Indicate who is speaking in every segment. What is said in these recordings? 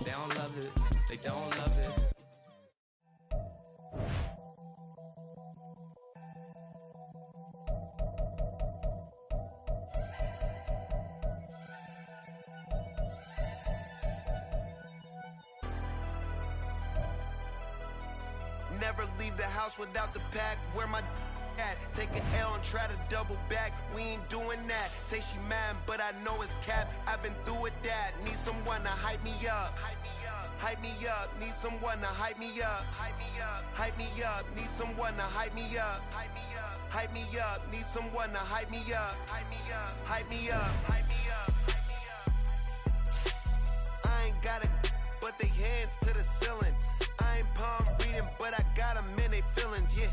Speaker 1: They don't love it, they don't love it.
Speaker 2: Never leave the house without the pack. Where my at? Take an L and try to double back. We ain't doing that. Say she mad, but I know it's cap. I've been through with that. Need someone to hype me up. Hype me up. Need someone to hype me up. Hype me up. Need someone to hype me up. Hype me up. Need someone to hype me up. Hype me up. Hype me up. Hype me up. I ain't got it, but they hands to the ceiling. I ain't palm reading, but I got them in they feelings, yeah.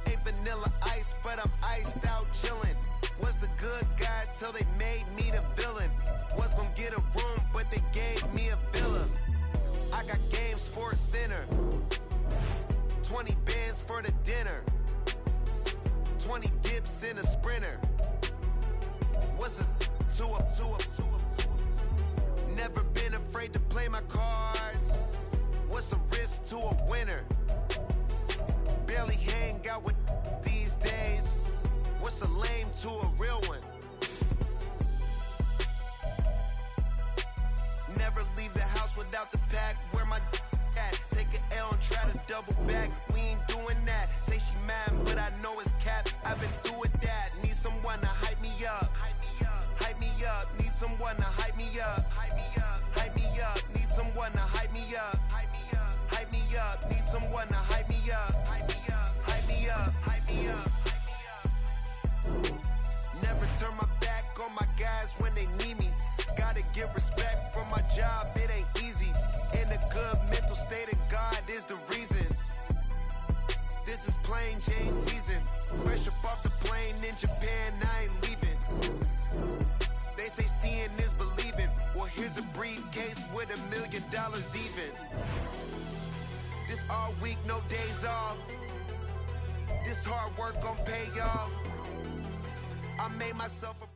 Speaker 2: Ain't vanilla ice, but I'm iced out chillin'. Was the good guy till they made me the villain. Was gonna get a room, but they gave me a villa. I got game, Sports Center. 20 bands for the dinner. 20 dips in a Sprinter. What's a 2 up, 2 up, 2 up? Never been afraid to play my cards. What's a risk to a winner? Barely hang out with these days. What's a lame to a real one? Never leave the house without the pack. Where my at? Take an L and try to double back. We ain't doing that. Say she mad, but I know it's cap. I've been through with that. Need someone to hype me up. Hype me up. Need someone to hype me up. Hype me up. Need someone to hype me up. Hype me up. Need someone to hype me up. Hype me up. Hype me up. Hype me up. Never turn my back on my guys when they need me. Gotta give respect for my job, it ain't easy. In a good mental state of God is the reason. This is plain Jane season. Fresh up off the plane in Japan, I ain't leaving. They say seeing is believing. Well, here's a briefcase with $1 million even. This all week, no days off. This hard work gon' pay off. I made myself a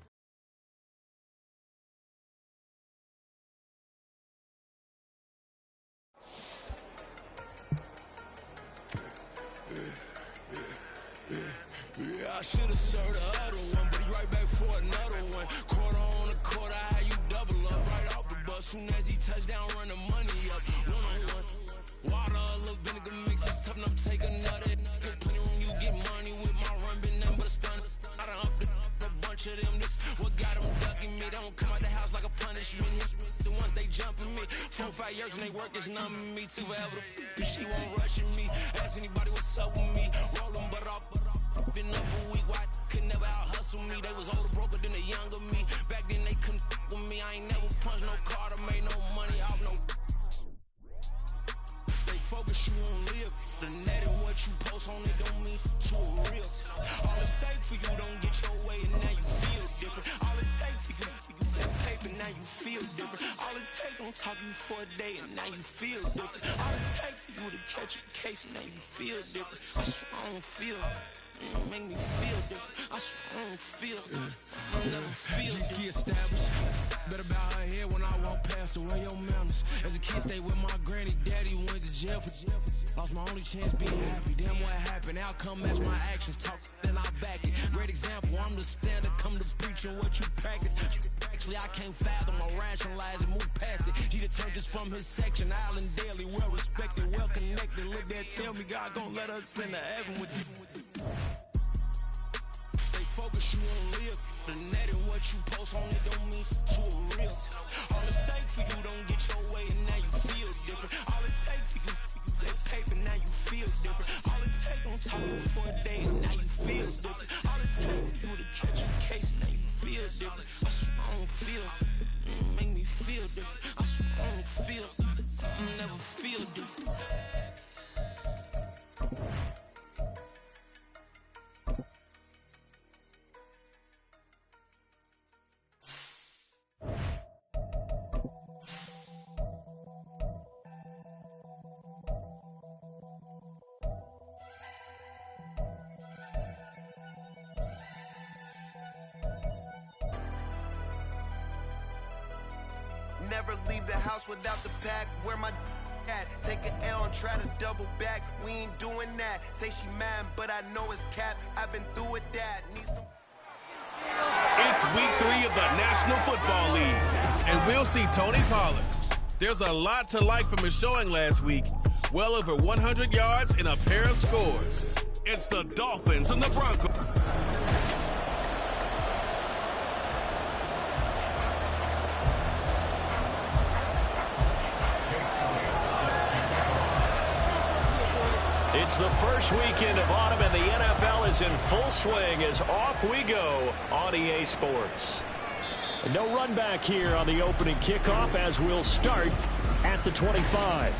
Speaker 3: Yeah, I should've served the other one, but he right back for another one. Quarter on the quarter, how you double up right off the bus. Soon as he touch down, run the money up. One-on-one. Water, a little vinegar mix, it's tough enough to take another. Still plenty room, you get money with my run, been nothing but a stun. I done up a bunch of them, this what got them ducking me. They don't come out the house like a punishment. The ones they jumping me. 4-5 years and they work is numbing me too forever. She won't rushing me. Ask anybody what's up with me. Rollin' butt off. Been up a week, why could never out hustle me? They was older, broker than the younger me. Back then they couldn't with me. I ain't never punched no card or made no money off no. They focus, you on live. The net and what you post on it don't mean to a real. All it take for you don't get your way and now you feel different. All it take for you that paper, now you feel different. All it take don't talk you for a day and now you feel different. All it take for you to catch a case and now you feel different. I swear I don't feel. Make me feel different. I swear I don't feel I never feel G-ski established. Better bow her head when I walk past her. Where your manners? As a kid, stayed with my granny. Daddy went to jail for lost my only chance being happy. Damn, what happened? Outcome match my actions. Talk, then I back it. Great example. I'm the standard. Come to preaching what you practice. Actually, I can't fathom or rationalize and move past it. He determined this from his section. Island daily, well respected, well connected. Look there, tell me God gon' let us into heaven with this. They focus, you on live. The net and what you post on it don't mean to a real. All it take for you don't get your way and now you feel different. All it take for you that paper, now you feel different. All it take don't talk you for a day and now you feel different. All it take for you to catch a case and now you feel different. I swear I don't feel. Make me feel different. I swear I don't feel. Never feel different.
Speaker 2: never leave the house without the pack. Where my at? Take an L and try to double back. We ain't doing that. Say she mad, but I know it's cap. I've been through with that. Need some.
Speaker 4: It's week 3 of the National Football League, and we'll see Tony Pollard. There's a lot to like from his showing last week. Well over 100 yards and a pair of scores. It's the Dolphins and the Broncos.
Speaker 5: It's the first weekend of autumn, and the NFL is in full swing as off we go on EA Sports. No run back here on the opening kickoff as we'll start at the 25.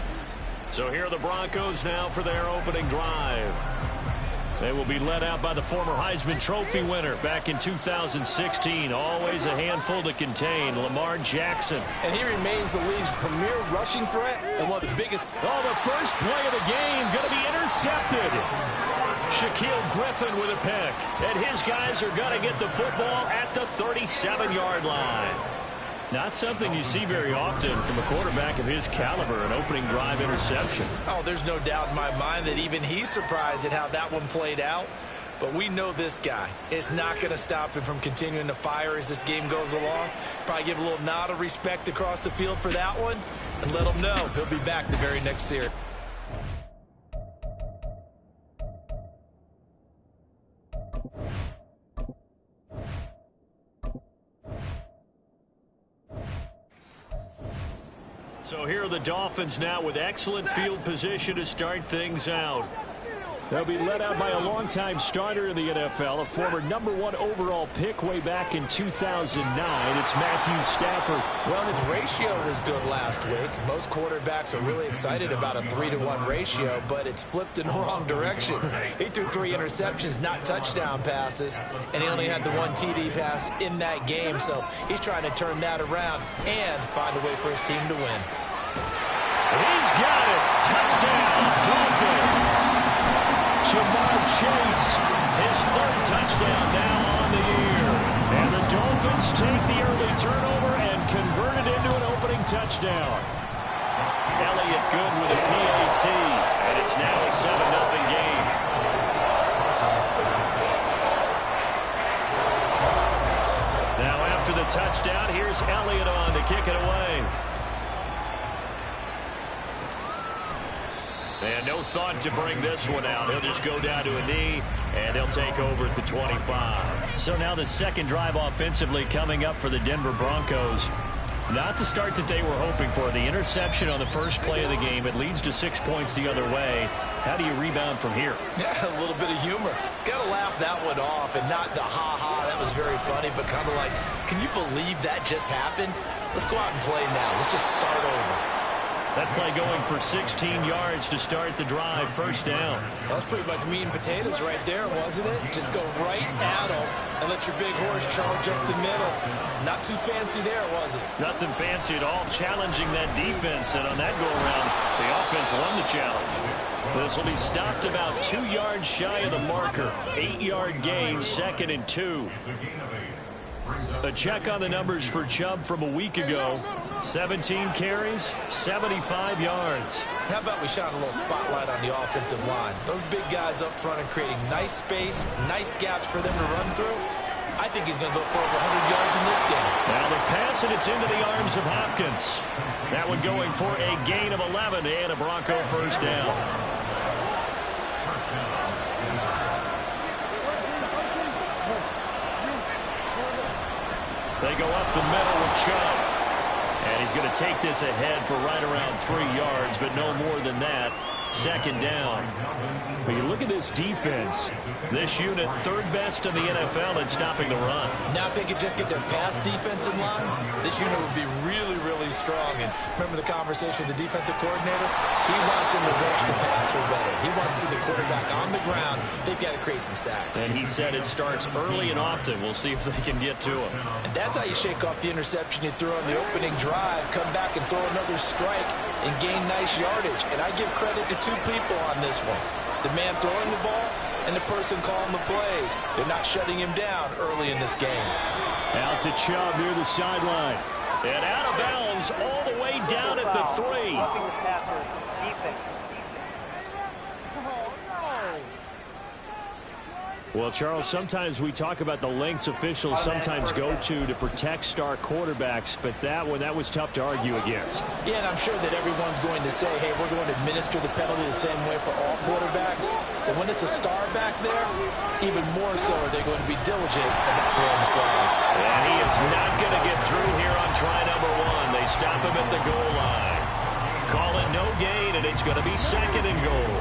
Speaker 5: So here are the Broncos now for their opening drive. They will be led out by the former Heisman Trophy winner back in 2016. Always a handful to contain, Lamar Jackson.
Speaker 6: And he remains the league's premier rushing threat and one of the biggest.
Speaker 5: Oh, the first play of the game going to be intercepted. Shaquille Griffin with a pick. And his guys are going to get the football at the 37-yard line. Not something you see very often from a quarterback of his caliber, an opening drive interception.
Speaker 6: Oh, there's no doubt in my mind that even he's surprised at how that one played out. But we know this guy. It's not going to stop him from continuing to fire as this game goes along. Probably give a little nod of respect across the field for that one and let him know he'll be back the very next series.
Speaker 5: So here are the Dolphins now with excellent field position to start things out. They'll be led out by a longtime starter in the NFL, a former #1 overall pick way back in 2009. It's Matthew Stafford.
Speaker 6: Well, his ratio was good last week. Most quarterbacks are really excited about a 3-to-1 ratio, but it's flipped in the wrong direction. He threw 3 interceptions, not touchdown passes, and he only had the 1 TD pass in that game. So he's trying to turn that around and find a way for his team to win.
Speaker 5: He's got it. Touchdown, Dolphins. Jamar Chase, his 3rd touchdown now on the year. And the Dolphins take the early turnover and convert it into an opening touchdown. Elliott good with a PAT, and it's now a 7-0 game. Now after the touchdown, here's Elliott on to kick it away. And no thought to bring this one out. He'll just go down to a knee, and he'll take over at the 25. So now the second drive offensively coming up for the Denver Broncos. Not the start that they were hoping for. The interception on the first play of the game. It leads to 6 points the other way. How do you rebound from here?
Speaker 6: Yeah, a little bit of humor. Got to laugh that one off, and not the ha-ha. That was very funny, but kind of like, can you believe that just happened? Let's go out and play now. Let's just start over.
Speaker 5: That play going for 16 yards to start the drive. First down.
Speaker 6: That was pretty much meat and potatoes right there, wasn't it? Just go right at them and let your big horse charge up the middle. Not too fancy there, was it?
Speaker 5: Nothing fancy at all. Challenging that defense, and on that go-around, the offense won the challenge. This will be stopped about 2 yards shy of the marker. 8-yard gain, 2nd and 2. A check on the numbers for Chubb from a week ago. 17 carries, 75 yards.
Speaker 6: How about we shine a little spotlight on the offensive line? Those big guys up front are creating nice space, nice gaps for them to run through. I think he's going to go for over 100 yards in this game.
Speaker 5: Now the pass, and it's into the arms of Hopkins. That one going for a gain of 11 and a Bronco first down. They go up the middle with Chubb. And he's going to take this ahead for right around 3 yards, but no more than that. 2nd down. But you look at this defense. This unit 3rd best in the NFL at stopping the run.
Speaker 6: Now if they could just get their pass defense in line, this unit would be really, really strong. And remember the conversation with the defensive coordinator? He wants them to rush the passer better. He wants to see the quarterback on the ground. They've got to create some sacks.
Speaker 5: And he said it starts early and often. We'll see if they can get to him.
Speaker 6: And that's how you shake off the interception you threw on the opening drive. Come back and throw another strike and gain nice yardage. And I give credit to 2 people on this one. The man throwing the ball and the person calling the plays. They're not shutting him down early in this game.
Speaker 5: Out to Chubb near the sideline. And out of bounds all the way down at the 3. Well, Charles, sometimes we talk about the lengths officials sometimes go to protect star quarterbacks, but that one, that was tough to argue against.
Speaker 6: Yeah, and I'm sure that everyone's going to say, hey, we're going to administer the penalty the same way for all quarterbacks. But when it's a star back there, even more so are they going to be diligent about throwing the flag.
Speaker 5: And he is not going to get through here on try number 1. They stop him at the goal line. Call it no gain, and it's going to be 2nd and goal.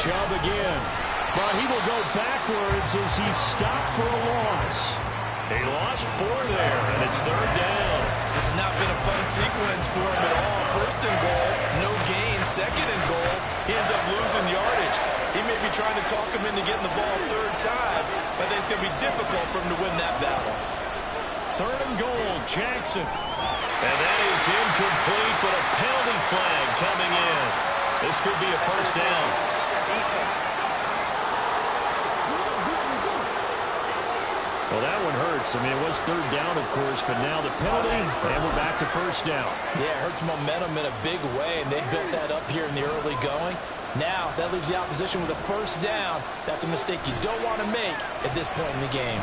Speaker 5: Chubb again. But he will go backwards as he's stopped for a loss. He lost 4 there, and it's 3rd down.
Speaker 6: This has not been a fun sequence for him at all. 1st and goal, no gain. 2nd and goal, he ends up losing yardage. He may be trying to talk him into getting the ball 3rd time, but I think it's going to be difficult for him to win that battle.
Speaker 5: 3rd and goal, Jackson. And that is incomplete, but a penalty flag coming in. This could be a 1st down. Well, that one hurts. I mean, it was 3rd down, of course, but now the penalty, and we're back to 1st down.
Speaker 6: Yeah, it hurts momentum in a big way, and they built that up here in the early going. Now, that leaves the opposition with a 1st down. That's a mistake you don't want to make at this point in the game.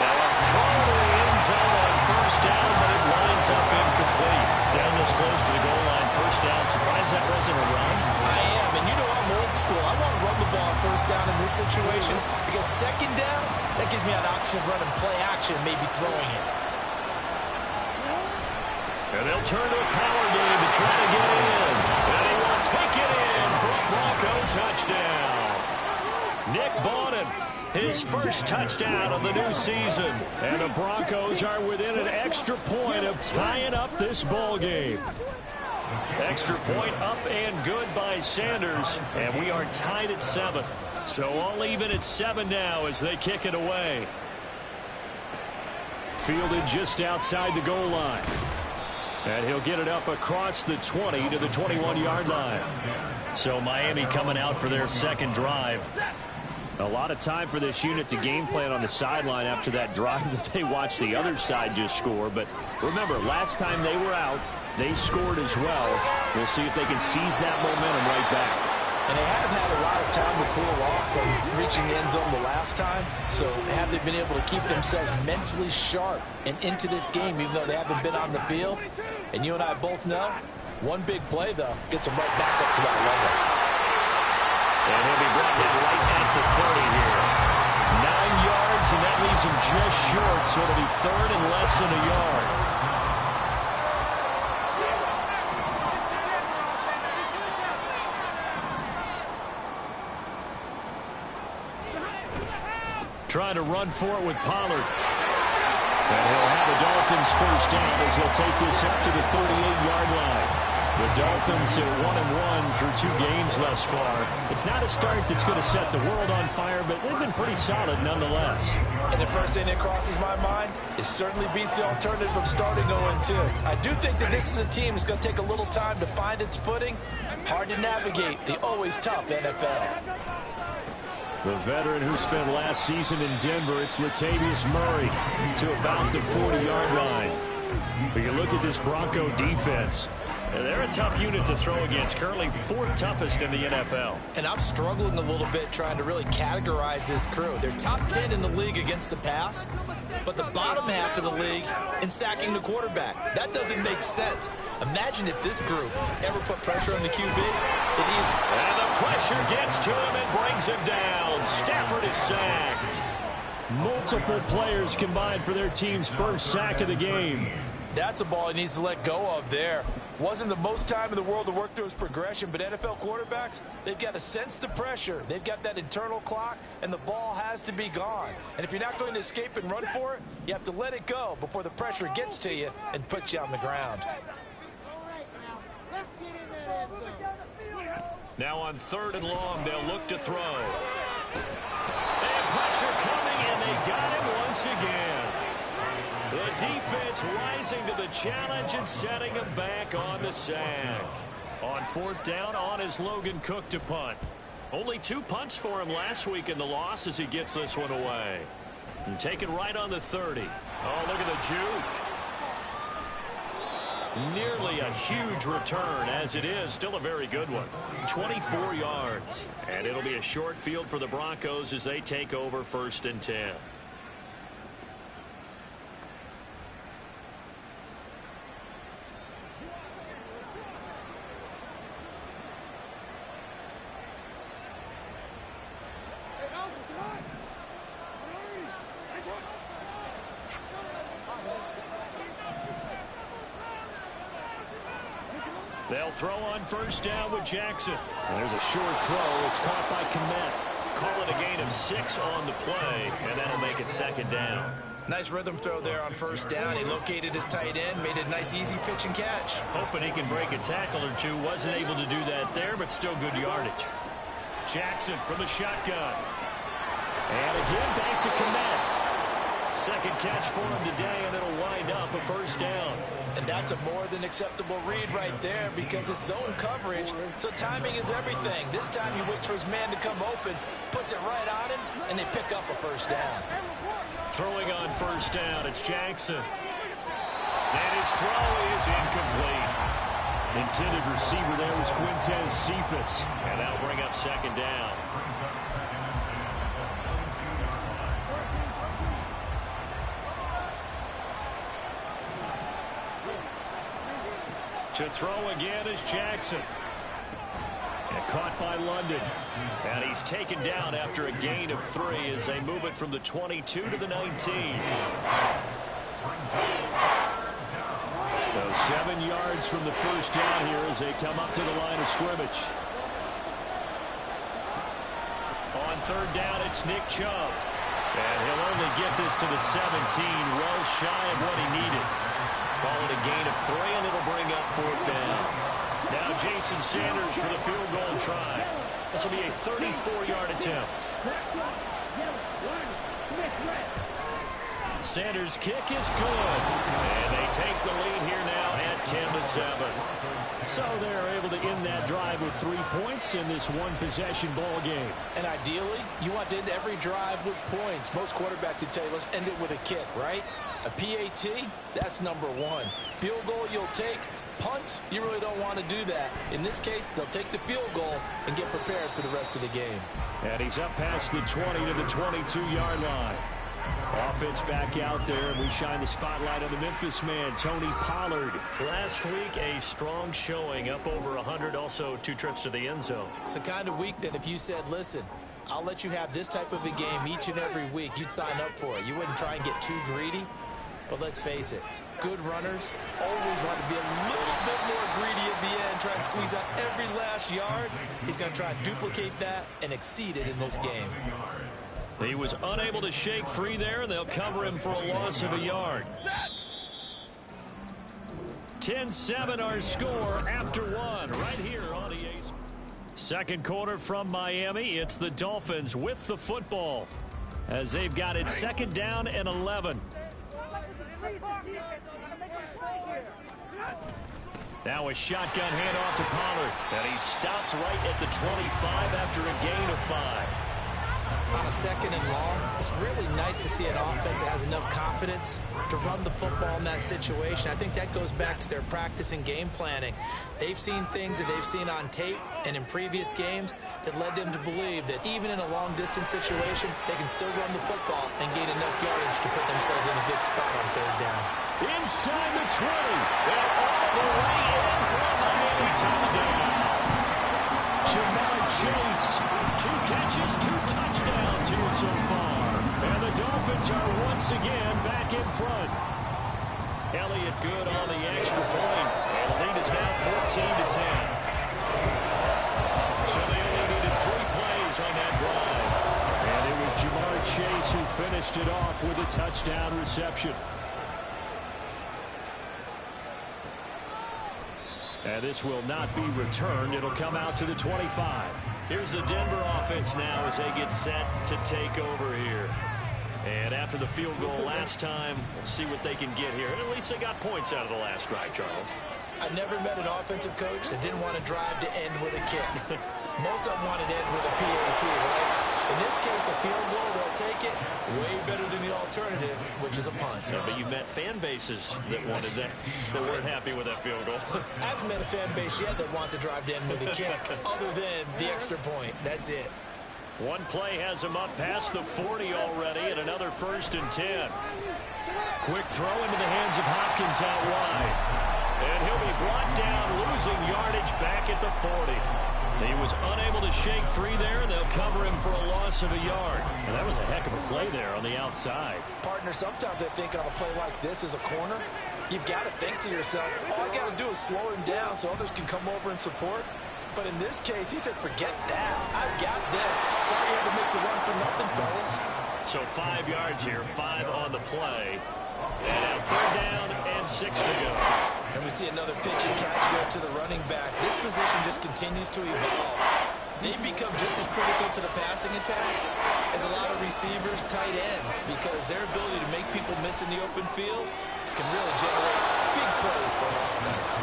Speaker 5: Now, a throw to the end zone on 1st down, but it lines up incomplete. Down this close to the goal line, 1st down. Surprised that wasn't a run?
Speaker 6: I am, and you know I'm old school. I want to run the ball on 1st down in this situation because 2nd down, that gives me an option of running play action, maybe throwing it.
Speaker 5: And they'll turn to a power game to try to get in. And he will take it in for a Bronco touchdown. Nick Bonnett, his 1st touchdown of the new season. And the Broncos are within an extra point of tying up this ball game. Extra point up and good by Sanders. And we are tied at 7. So all even at 7 now as they kick it away. Fielded just outside the goal line. And he'll get it up across the 20 to the 21-yard line. So Miami coming out for their 2nd drive. A lot of time for this unit to game plan on the sideline after that drive that they watched the other side just score. But remember, last time they were out, they scored as well. We'll see if they can seize that momentum right back.
Speaker 6: And they have had a lot of time to cool off from reaching the end zone the last time. So have they been able to keep themselves mentally sharp and into this game, even though they haven't been on the field? And you and I both know, one big play, though, gets them right back up to that level.
Speaker 5: And he'll be brought in right at the 30 here. 9 yards, and that leaves him just short, so it'll be 3rd and less than a yard. Trying to run for it with Pollard. And he'll have the Dolphins 1st down as he'll take this up to the 38-yard line. The Dolphins are 1-1 through 2 games thus far. It's not a start that's going to set the world on fire, but they've been pretty solid nonetheless.
Speaker 6: And the first thing that crosses my mind, it certainly beats the alternative of starting 0-2. I do think that this is a team that's going to take a little time to find its footing. Hard to navigate the always tough NFL.
Speaker 5: The veteran who spent last season in Denver, it's Latavius Murray to about the 40-yard line. But you look at this Bronco defense, they're a tough unit to throw against. Currently 4th toughest in the NFL.
Speaker 6: And I'm struggling a little bit trying to really categorize this crew. They're top 10 in the league against the pass, but the bottom half of the league in sacking the quarterback. That doesn't make sense. Imagine if this group ever put pressure on the QB.
Speaker 5: And the pressure gets to him and brings him down. Stafford is sacked. Multiple players combined for their team's 1st sack of the game.
Speaker 6: That's a ball he needs to let go of there. Wasn't the most time in the world to work through his progression, but NFL quarterbacks, they've got to sense the pressure. They've got that internal clock, and the ball has to be gone. And if you're not going to escape and run for it, you have to let it go before the pressure gets to you and puts you on the ground.
Speaker 5: Now on 3rd and long, they'll look to throw. And pressure coming, and they got him once again. The defense rising to the challenge and setting him back on the sack. On 4th down, on is Logan Cook to punt. Only 2 punts for him last week in the loss as he gets this one away. And taken right on the 30. Oh, look at the juke. Nearly a huge return as it is. Still a very good one. 24 yards. And it'll be a short field for the Broncos as they take over 1st and 10. They'll throw on 1st down with Jackson. And there's a short throw. It's caught by Kmet. Call it a gain of 6 on the play, and that'll make it 2nd down.
Speaker 6: Nice rhythm throw there on 1st down. He located his tight end, made a nice easy pitch and catch.
Speaker 5: Hoping he can break a tackle or two. Wasn't able to do that there, but still good yardage. Jackson from the shotgun. And again, back to Kmet. 2nd catch for him today, and it'll wind up a 1st down.
Speaker 6: And that's a more than acceptable read right there because it's zone coverage, so timing is everything. This time he waits for his man to come open, puts it right on him, and they pick up a 1st down.
Speaker 5: Throwing on 1st down, it's Jackson. And his throw is incomplete. Intended receiver there was Quintez Cephas, and that'll bring up 2nd down. To throw again is Jackson. And caught by London. And he's taken down after a gain of 3 as they move it from the 22 to the 19. So 7 yards from the 1st down here as they come up to the line of scrimmage. On 3rd down, it's Nick Chubb. And he'll only get this to the 17, well shy of what he needed. Call it a gain of 3, and it'll bring up 4th down. Now Jason Sanders for the field goal try. This will be a 34-yard attempt. Sanders' kick is good. And they take the lead here now at 10-7. So they're able to end that drive with 3 points in this one-possession ball game.
Speaker 6: And ideally, you want to end every drive with points. Most quarterbacks would tell you, let's end it with a kick, right? A PAT, that's number 1. Field goal you'll take. Punts, you really don't want to do that. In this case, they'll take the field goal and get prepared for the rest of the game.
Speaker 5: And he's up past the 20 to the 22-yard line. Offense back out there, and we shine the spotlight on the Memphis man, Tony Pollard. Last week, a strong showing, up over 100, also 2 trips to the end zone.
Speaker 6: It's the kind of week that if you said, listen, I'll let you have this type of a game each and every week, you'd sign up for it. You wouldn't try and get too greedy, but let's face it, good runners always want to be a little bit more greedy at the end, try and squeeze out every last yard. He's going to try and duplicate that and exceed it in this game.
Speaker 5: He was unable to shake free there, and they'll cover him for a loss of a yard. 10-7 our score after 1 right here on EA. 2nd quarter from Miami. It's the Dolphins with the football as they've got it 2nd down and 11. Now a shotgun handoff to Pollard, and he stopped right at the 25 after a gain of 5.
Speaker 6: On a 2nd and long, it's really nice to see an offense that has enough confidence to run the football in that situation. I think that goes back to their practice and game planning. They've seen things that they've seen on tape and in previous games that led them to believe that even in a long-distance situation, they can still run the football and gain enough yardage to put themselves in a good spot on 3rd down.
Speaker 5: Inside the 20, and all the way in for a Miami touchdown. Jamar Chase, 2 catches, 2 touchdowns here so far. And the Dolphins are once again back in front. Elliott good on the extra point. And the lead is now 14-10. So they only needed 3 plays on that drive. And it was Jamar Chase who finished it off with a touchdown reception. And this will not be returned. It'll come out to the 25. Here's the Denver offense now as they get set to take over here. And after the field goal last time, we'll see what they can get here. And at least they got points out of the last drive, Charles.
Speaker 6: I never met an offensive coach that didn't want to drive to end with a kick. Most of them want it in with a PAT, right? In this case, a field goal, they'll take it. Way better than the alternative, which is a punt.
Speaker 5: Yeah, but you met fan bases that wanted that weren't happy with that field goal.
Speaker 6: I haven't met a fan base yet that wants to drive in with a kick other than the extra point. That's it.
Speaker 5: One play has him up past the 40 already, and another 1st and 10. Quick throw into the hands of Hopkins out wide. And he'll be brought down, losing yardage back at the 40. He was unable to shake free there, and they'll cover him for a loss of a yard. And that was a heck of a play there on the outside.
Speaker 6: Partner, sometimes I think on a play like this as a corner, you've got to think to yourself, all I got to do is slow him down so others can come over and support. But in this case, he said, forget that. I've got this. Sorry you had to make the run for nothing, fellas.
Speaker 5: So 5 yards here, 5 on the play. And now 3rd down and 6 to go.
Speaker 6: And we see another pitch and catch there to the running back. This position just continues to evolve. They've become just as critical to the passing attack as a lot of receivers, tight ends, because their ability to make people miss in the open field can really generate big plays for an offense.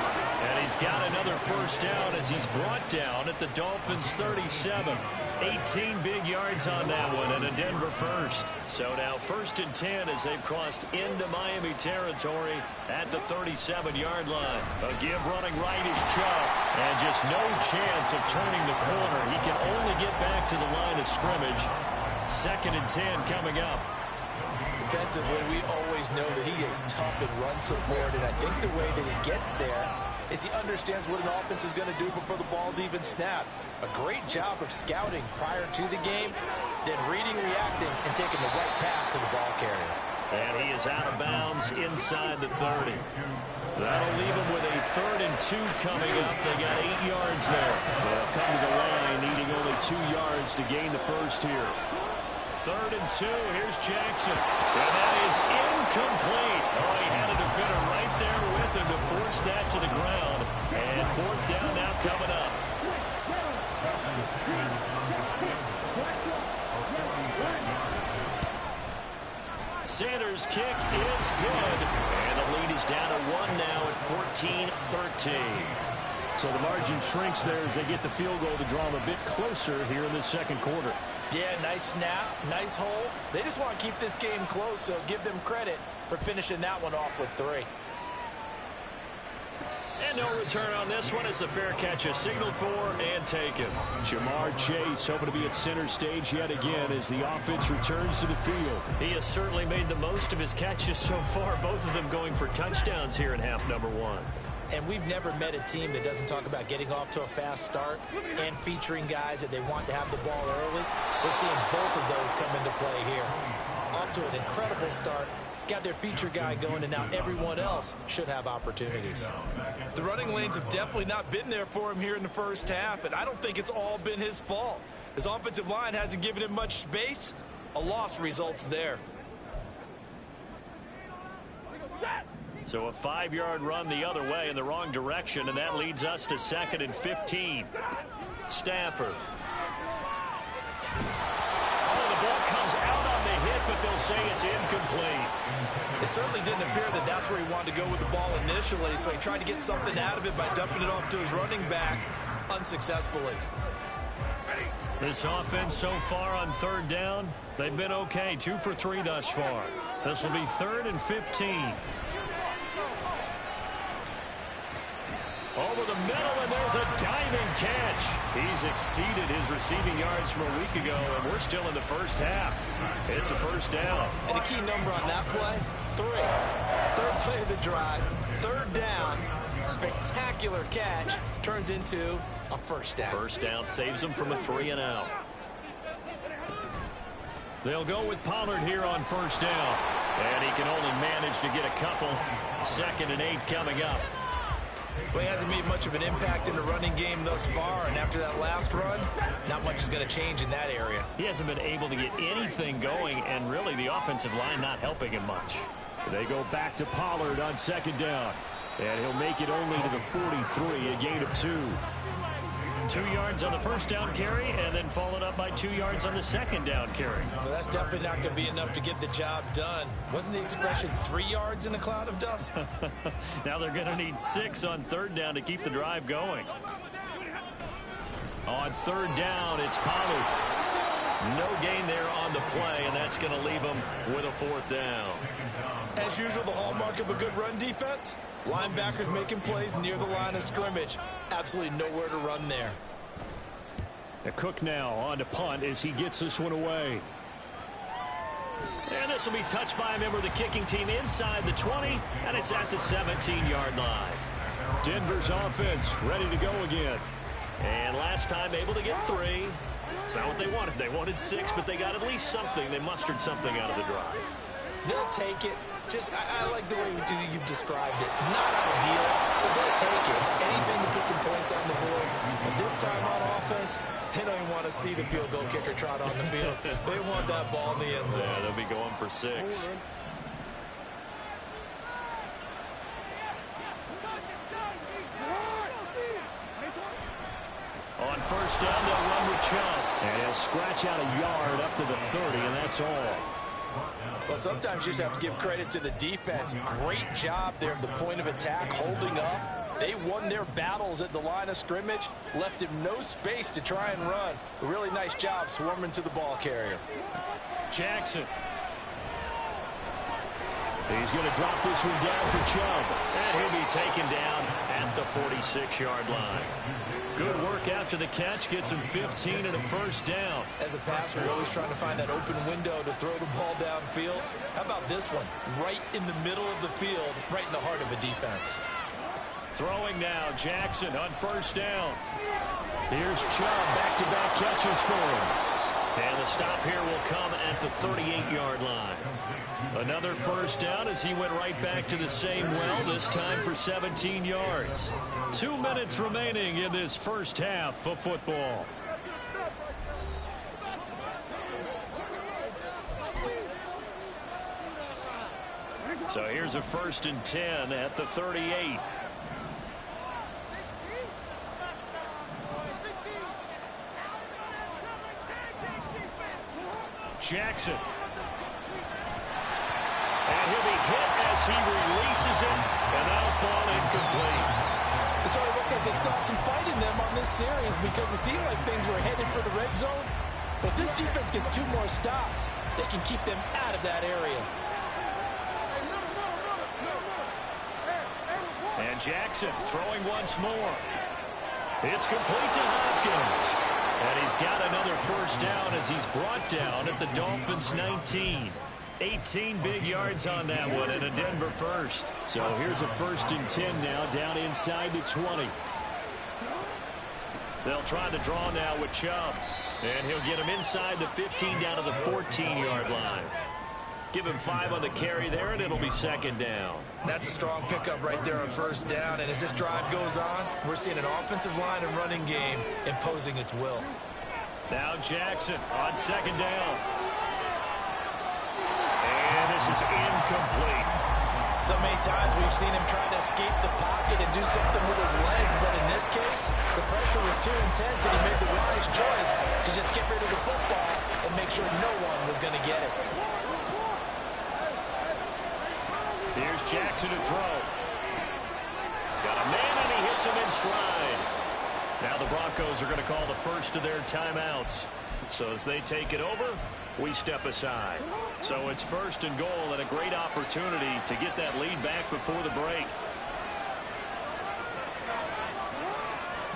Speaker 5: And he's got another 1st down as he's brought down at the Dolphins' 37. 18 big yards on that one and a Denver 1st. So now 1st and 10 as they've crossed into Miami territory at the 37-yard line. A give running right is Chubb. And just no chance of turning the corner. He can only get back to the line of scrimmage. 2nd and 10 coming up.
Speaker 6: Defensively, we always know that he is tough in run support, and I think the way that he gets there is he understands what an offense is going to do before the ball's even snapped. A great job of scouting prior to the game, then reading, reacting, and taking the right path to the ball carrier.
Speaker 5: And he is out of bounds inside the 30. That'll leave him with a 3rd and 2 coming up. They got 8 yards there. They'll come to the line, needing only 2 yards to gain the 1st here. 3rd and 2. Here's Jackson. And that is incomplete. Oh, he had a defender right there with him to force that to the ground. And 4th down now coming up. Sanders' kick is good. And the lead is down to 1 now at 14-13. So the margin shrinks there as they get the field goal to draw them a bit closer here in the 2nd quarter.
Speaker 6: Yeah, nice snap, nice hole. They just want to keep this game close, so give them credit for finishing that one off with 3.
Speaker 5: And no return on this one as the fair catch is signaled for and taken. Jamar Chase hoping to be at center stage yet again as the offense returns to the field. He has certainly made the most of his catches so far, both of them going for touchdowns here in half number 1.
Speaker 6: And we've never met a team that doesn't talk about getting off to a fast start and featuring guys that they want to have the ball early. We're seeing both of those come into play here. Off to an incredible start. Got their feature guy going, and now everyone else should have opportunities. The running lanes have definitely not been there for him here in the 1st half, and I don't think it's all been his fault. His offensive line hasn't given him much space. A loss results there.
Speaker 5: So a 5-yard run the other way in the wrong direction, and that leads us to 2nd and 15. Stafford. Oh, the ball comes out on the hit, but they'll say it's incomplete.
Speaker 6: It certainly didn't appear that that's where he wanted to go with the ball initially, so he tried to get something out of it by dumping it off to his running back unsuccessfully.
Speaker 5: This offense so far on 3rd down, they've been okay. 2 for 3 thus far. This will be 3rd and 15. Over the middle, and there's a diving catch. He's exceeded his receiving yards from a week ago, and we're still in the 1st half. It's a 1st down.
Speaker 6: And a key number on that play, 3. 3rd play of the drive, 3rd down, spectacular catch, turns into a 1st down.
Speaker 5: 1st down saves them from a 3 and out. They'll go with Pollard here on 1st down. And he can only manage to get a couple. 2nd and 8 coming up.
Speaker 6: Well, he hasn't made much of an impact in the running game thus far, and after that last run, not much is going to change in that area.
Speaker 5: He hasn't been able to get anything going, and really the offensive line not helping him much. They go back to Pollard on 2nd down, and he'll make it only to the 43, a gain of 2. 2 yards on the 1st down carry, and then followed up by 2 yards on the 2nd down carry.
Speaker 6: Well, that's definitely not going to be enough to get the job done. Wasn't the expression 3 yards in a cloud of dust?
Speaker 5: Now they're going to need 6 on 3rd down to keep the drive going. On third down, it's Palu. No gain there on the play, and that's going to leave them with a fourth down.
Speaker 6: As usual, the hallmark of a good run defense, linebackers making plays near the line of scrimmage. Absolutely nowhere to run there.
Speaker 5: Cook now on to punt as he gets this one away. And this will be touched by a member of the kicking team inside the 20, and it's at the 17-yard line. Denver's offense ready to go again. And last time able to get 3. It's not what they wanted. They wanted 6, but they got at least something. They mustered something out of the drive.
Speaker 6: They'll take it. I like the way you've described it. Not ideal, but they'll take it. Anything to put some points on the board. And this time on offense, they don't even want to see the field goal kicker trot on the field. They want that ball in the end zone.
Speaker 5: Yeah, they'll be going for 6. On first down, they'll run with Chubb. And he'll scratch out a yard up to the 30, and that's all.
Speaker 6: Well, sometimes you just have to give credit to the defense. Great job there at the point of attack, holding up. They won their battles at the line of scrimmage, left him no space to try and run. A really nice job swarming to the ball carrier.
Speaker 5: Jackson. He's going to drop this one down for Chubb. And he'll be taken down at the 46-yard line. Good work after the catch. Gets him 15 and a first down.
Speaker 6: As a passer, you're always trying to find that open window to throw the ball downfield. How about this one? Right in the middle of the field, right in the heart of a defense.
Speaker 5: Throwing now, Jackson on first down. Here's Chubb, back-to-back catches for him. And the stop here will come at the 38-yard line. Another first down as he went right back to the same well, this time for 17 yards. 2 minutes remaining in this first half of football. So here's a 1st and 10 at the 38. Jackson. And he'll be hit as he releases it, and that'll fall incomplete.
Speaker 7: It sort of looks like they still have some fight in them on this series because it seemed like things were headed for the red zone. But this defense gets 2 more stops. They can keep them out of that area.
Speaker 5: And Jackson throwing once more. It's complete to Hopkins. And he's got another first down as he's brought down at the Dolphins' 19. 18 big yards on that one and a Denver first. So here's a 1st and 10 now down inside the 20. They'll try the draw now with Chubb. And he'll get him inside the 15 down to the 14-yard line. Give him 5 on the carry there, and it'll be 2nd down.
Speaker 6: That's a strong pickup right there on first down. And as this drive goes on, we're seeing an offensive line and running game imposing its will.
Speaker 5: Now Jackson on 2nd down. And this is incomplete.
Speaker 7: So many times we've seen him try to escape the pocket and do something with his legs, but in this case, the pressure was too intense and he made the wise choice to just get rid of the football and make sure no one was going to get it.
Speaker 5: Here's Jackson to throw. Got a man and he hits him in stride. Now the Broncos are going to call the first of their timeouts. So as they take it over, we step aside. So it's 1st and goal and a great opportunity to get that lead back before the break.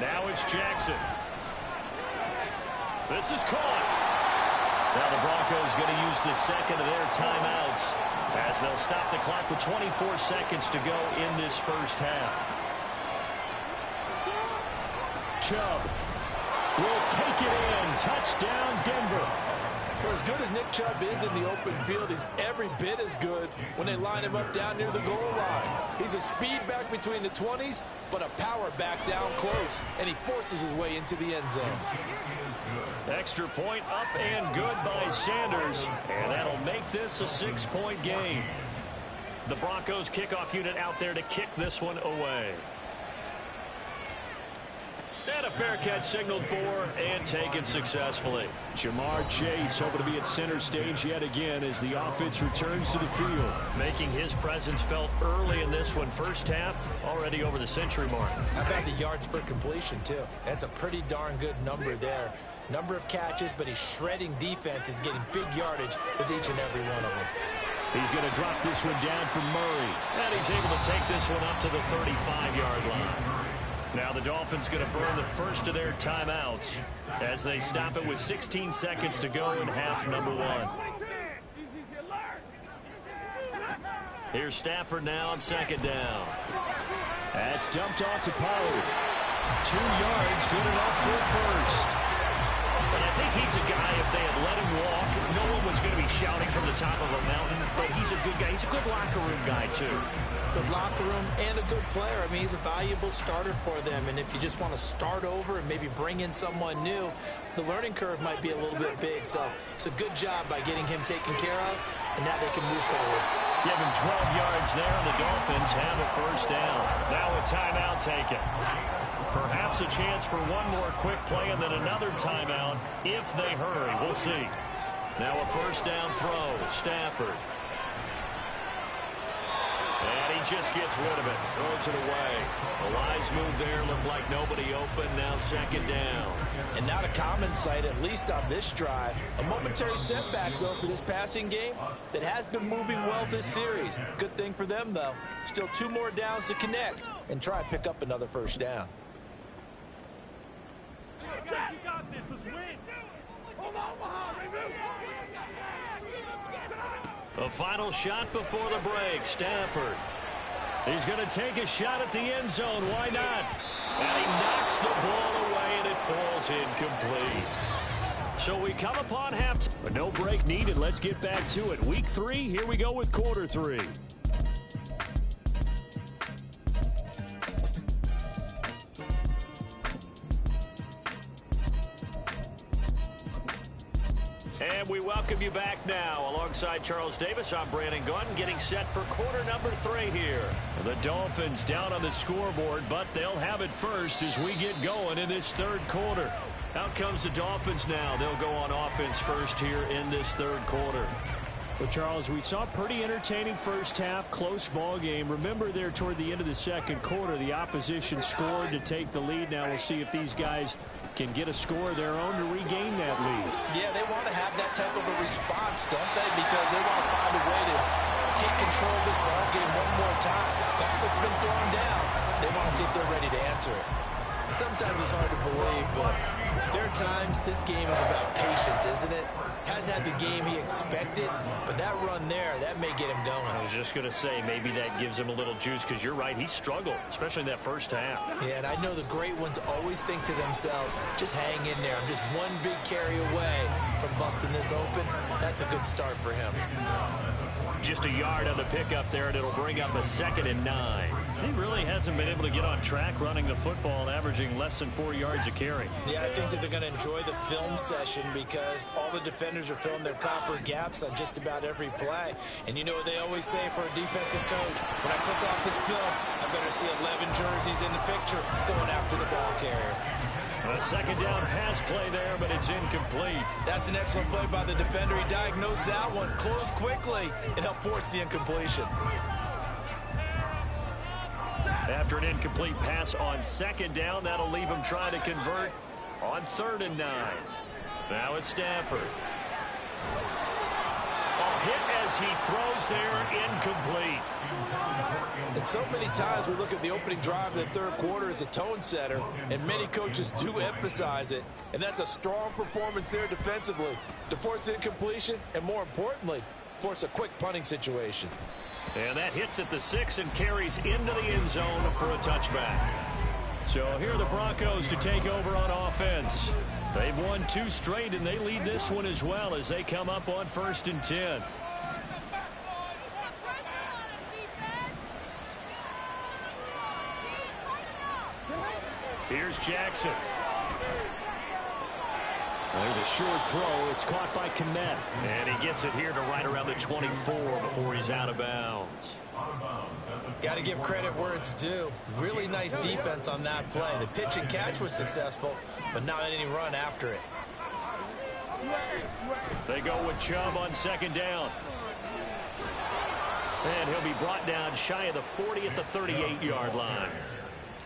Speaker 5: Now it's Jackson. This is caught. Now the Broncos going to use the 2nd of their timeouts as they'll stop the clock with 24 seconds to go in this first half. Chubb will take it in. Touchdown, Denver.
Speaker 7: For as good as Nick Chubb is in the open field, he's every bit as good when they line him up down near the goal line. He's a speed back between the 20s, but a power back down close, and he forces his way into the end zone.
Speaker 5: Extra point up and good by Sanders, and that'll make this a 6-point game. The Broncos kickoff unit out there to kick this one away. And a fair catch signaled for and taken successfully. Jamar Chase hoping to be at center stage yet again as the offense returns to the field. Making his presence felt early in this one. First half, already over the century mark.
Speaker 6: How about the yards per completion, too? That's a pretty darn good number there. Number of catches, but he's shredding defense, is getting big yardage with each and every one of them.
Speaker 5: He's going to drop this one down for Murray. And he's able to take this one up to the 35-yard line. Now the Dolphins going to burn the first of their timeouts as they stop it with 16 seconds to go in half number one. Here's Stafford now on second down. That's dumped off to Pollard. 2 yards, good enough for first. And I think he's a guy, if they had let him walk, no one was going to be shouting from the top of a mountain. But he's a good guy. He's a good locker room guy, too.
Speaker 6: Good locker room and a good player. I mean, he's a valuable starter for them. And if you just want to start over and maybe bring in someone new, the learning curve might be a little bit big. So it's a good job by getting him taken care of. And now they can move forward.
Speaker 5: Give him 12 yards there, and the Dolphins have a first down. Now a timeout taken. Perhaps a chance for one more quick play and then another timeout if they hurry. We'll see. Now a first down throw. Stafford. And he just gets rid of it. Throws it away. The wise move there. Looked like nobody open. Now second down.
Speaker 7: And not a common sight, at least on this drive. A momentary setback, though, for this passing game that has been moving well this series. Good thing for them, though. Still 2 more downs to connect and try and pick up another first down.
Speaker 8: You got this. Let's win.
Speaker 5: A final shot before the break. Stafford. He's going to take a shot at the end zone. Why not? And he knocks the ball away, and it falls incomplete. So we come upon halftime. But no break needed. Let's get back to it. Week 3, here we go with quarter 3. And we welcome you back now. Alongside Charles Davis, I'm Brandon Gunn, getting set for quarter number 3 here. The Dolphins down on the scoreboard, but they'll have it first as we get going in this third quarter. Out comes the Dolphins now. They'll go on offense first here in this third quarter. Well, Charles, we saw a pretty entertaining first half, close ball game. Remember there toward the end of the second quarter, the opposition scored to take the lead. Now we'll see if these guys can get a score of their own to regain that lead.
Speaker 7: Yeah, they want to have that type of a response, don't they? Because they want to find a way to take control of this ball game one more time. Gauntlet's been thrown down. They want to see if they're ready to answer it.
Speaker 6: Sometimes it's hard to believe, but there are times this game is about patience, isn't it? Has had the game he expected, but that run there, that may get him going.
Speaker 5: I was just going to say, maybe that gives him a little juice, because you're right, he struggled, especially in that first half.
Speaker 6: Yeah, and I know the great ones always think to themselves, just hang in there. I'm just one big carry away from busting this open. That's a good start for him.
Speaker 5: Just a yard on the pickup there, and it'll bring up a 2nd and 9. He really hasn't been able to get on track running the football, averaging less than 4 yards a carry.
Speaker 6: Yeah, I think that they're going to enjoy the film session because all the defenders are filling their proper gaps on just about every play. And you know what they always say for a defensive coach? When I click off this film, I better see 11 jerseys in the picture going after the ball carrier.
Speaker 5: A second down pass play there, but it's incomplete.
Speaker 6: That's an excellent play by the defender. He diagnosed that one, closed quickly, and helped force the incompletion.
Speaker 5: After an incomplete pass on second down, that'll leave him trying to convert on 3rd and 9. Now it's Stafford. A hit as he throws there, incomplete.
Speaker 7: And so many times we look at the opening drive of the third quarter as a tone setter, and many coaches do emphasize it. And that's a strong performance there defensively to force incompletion and, more importantly, force a quick punting situation.
Speaker 5: And that hits at the 6 and carries into the end zone for a touchback. So here are the Broncos to take over on offense. They've won 2 straight, and they lead this one as well as they come up on 1st and 10. Here's Jackson. There's a short throw. It's caught by Kmet. And he gets it here to right around the 24 before he's out of bounds.
Speaker 6: Got to give credit where it's due. Really nice defense on that play. The pitch and catch was successful, but not any run after it.
Speaker 5: They go with Chubb on second down. And he'll be brought down shy of the 40 at the 38-yard line.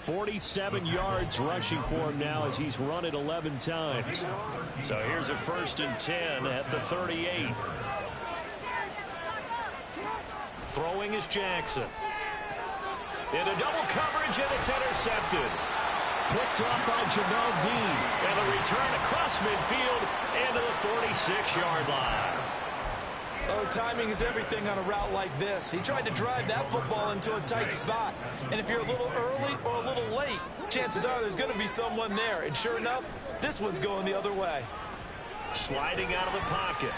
Speaker 5: 47 yards rushing for him now as he's run it 11 times. So here's a 1st and 10 at the 38. Throwing is Jackson. Into double coverage, and it's intercepted. Picked up by Jamel Dean. And the return across midfield into the 46-yard line.
Speaker 6: Oh, timing is everything on a route like this. He tried to drive that football into a tight spot. And if you're a little early or a little late, chances are there's going to be someone there. And sure enough, this one's going the other way.
Speaker 5: Sliding out of the pocket.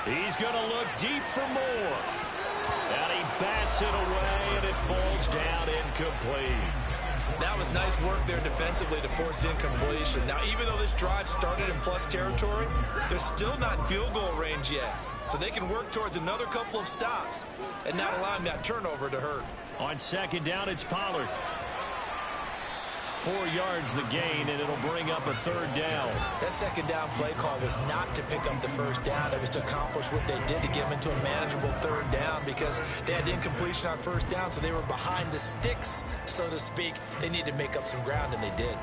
Speaker 5: He's going to look deep for more. And he bats it away, and it falls down incomplete.
Speaker 6: That was nice work there defensively to force incompletion. Now, even though this drive started in plus territory, they're still not in field goal range yet. So they can work towards another couple of stops and not allowing that turnover to hurt.
Speaker 5: On second down, it's Pollard. 4 yards the gain, and it'll bring up a 3rd down.
Speaker 6: That second down play call was not to pick up the 1st down. It was to accomplish what they did to get them into a manageable 3rd down because they had incompletion on 1st down, so they were behind the sticks, so to speak. They needed to make up some ground, and they did.